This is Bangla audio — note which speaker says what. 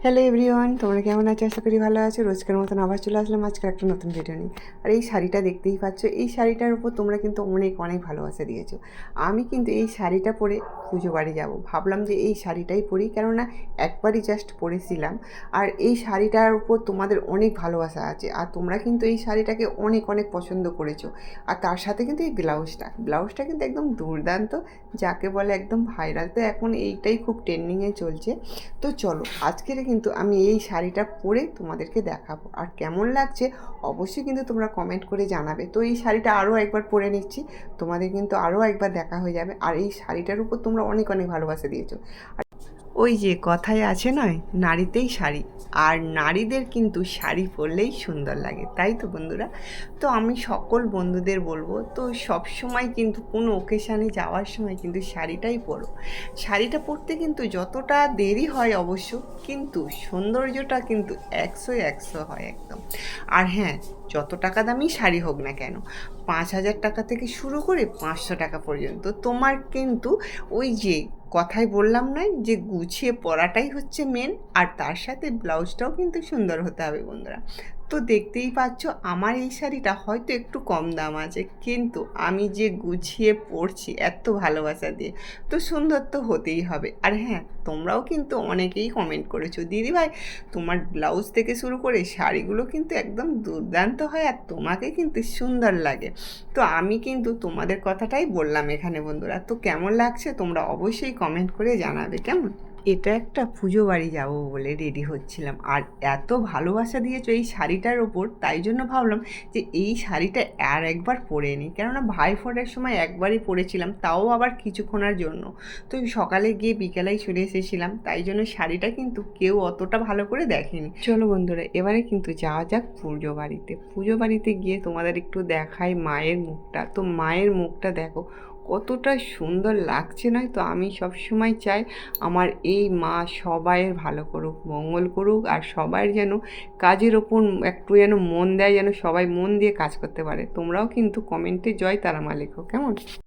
Speaker 1: হ্যালো এভরিওয়ান, তোমরা কেমন আছো? আশা করি ভালো আছো। রোজকার মতন আবার চলে আসলাম আজকে একটা নতুন ভিডিও নিয়ে। আর এই শাড়িটা দেখতেই পাচ্ছ, এই শাড়িটার উপর তোমরা কিন্তু অনেক অনেক ভালোবাসা দিয়েছো। আমি কিন্তু এই শাড়িটা পরে পুজো বাড়ি যাবো, ভাবলাম যে এই শাড়িটাই পরি, কেননা একবারই জাস্ট পরেছিলাম। আর এই শাড়িটার উপর তোমাদের অনেক ভালোবাসা আছে, আর তোমরা কিন্তু এই শাড়িটাকে অনেক অনেক পছন্দ করেছো। আর তার সাথে কিন্তু এই ব্লাউজটা কিন্তু একদম দুর্দান্ত, যাকে বলে একদম ভাইরাল। তো এখন এইটাই খুব ট্রেন্ডিংয়ে চলছে। তো চলো, আজকের কিন্তু আমি এই শাড়িটা পরে তোমাদেরকে দেখাবো, আর কেমন লাগছে অবশ্যই কিন্তু তোমরা কমেন্ট করে জানাবে। তো এই শাড়িটা আরও একবার পরে নিচ্ছি, তোমাদের কিন্তু আরও একবার দেখা হয়ে যাবে। আর এই শাড়িটার উপর তোমরা অনেক অনেক ভালোবাসা দিয়েছো। ওই যে কথায় আছে নয়, নারীতেই শাড়ি, আর নারীদের কিন্তু শাড়ি পরলেই সুন্দর লাগে, তাই তো বন্ধুরা? তো আমি সকল বন্ধুদের বলবো, তো সব সময় কিন্তু কোনো ওকেশানে যাওয়ার সময় কিন্তু শাড়িটাই পরো। শাড়িটা পরতে কিন্তু যতটা দেরি হয় অবশ্য, কিন্তু সৌন্দর্যটা কিন্তু 100 হয় একদম। আর হ্যাঁ, যত টাকা দামি শাড়ি হোক না কেন, 5,000 টাকা থেকে শুরু করে 500 টাকা পর্যন্ত, তোমার কিন্তু ওই যে কথাই বললাম না, যে গুছিয়ে পরাটাই হচ্ছে মেন, আর তার সাথে ব্লাউজটাও কিন্তু সুন্দর হতে হবে বন্ধুরা। তো দেখতেই পাচ্ছ, আমার এই শাড়িটা হয়তো একটু কম দাম আছে, কিন্তু আমি যে গুছিয়ে পরছি এত ভালোবাসা দিয়ে, তো সুন্দর তো হতেই হবে। আর হ্যাঁ, তোমরাও কিন্তু অনেকেই কমেন্ট করেছো, দিদিভাই তোমার ব্লাউজ থেকে শুরু করে শাড়িগুলো কিন্তু একদম দুর্দান্ত হয়, আর তোমাকে কিন্তু সুন্দর লাগে। তো আমি কিন্তু তোমাদের কথাটাই বললাম এখানে বন্ধুরা। তো কেমন লাগছে তোমরা অবশ্যই কমেন্ট করে জানাবে কেমন। এটা একটা পুজো বাড়ি যাবো বলে রেডি হচ্ছিলাম, আর এত ভালোবাসা দিয়েছো এই শাড়িটার ওপর, তাই জন্য ভাবলাম যে এই শাড়িটা আর একবার পরে নিই, কেননা ভাই ফোটার সময় একবারই পরেছিলাম, তাও আবার কিছুক্ষণের জন্য। তো সকালে গিয়ে বিকেলেই চলে এসেছিলাম, তাই জন্য শাড়িটা কিন্তু কেউ অতটা ভালো করে দেখেনি। চলো বন্ধুরা, এবারে কিন্তু যাওয়া যাক পুজো বাড়িতে গিয়ে তোমাদের একটু দেখাই মায়ের মুখটা। তো মায়ের মুখটা দেখো কতটা সুন্দর লাগছে, নয় তো? আমি সবসময় চাই আমার এই মা সবাইয়ের ভালো করুক, মঙ্গল করুক, আর সবাই যেন কাজের ওপর একটু যেন মন দেয়, যেন সবাই মন দিয়ে কাজ করতে পারে। তোমরাও কিন্তু কমেন্টে জয় তারা মা লেখো কেমন।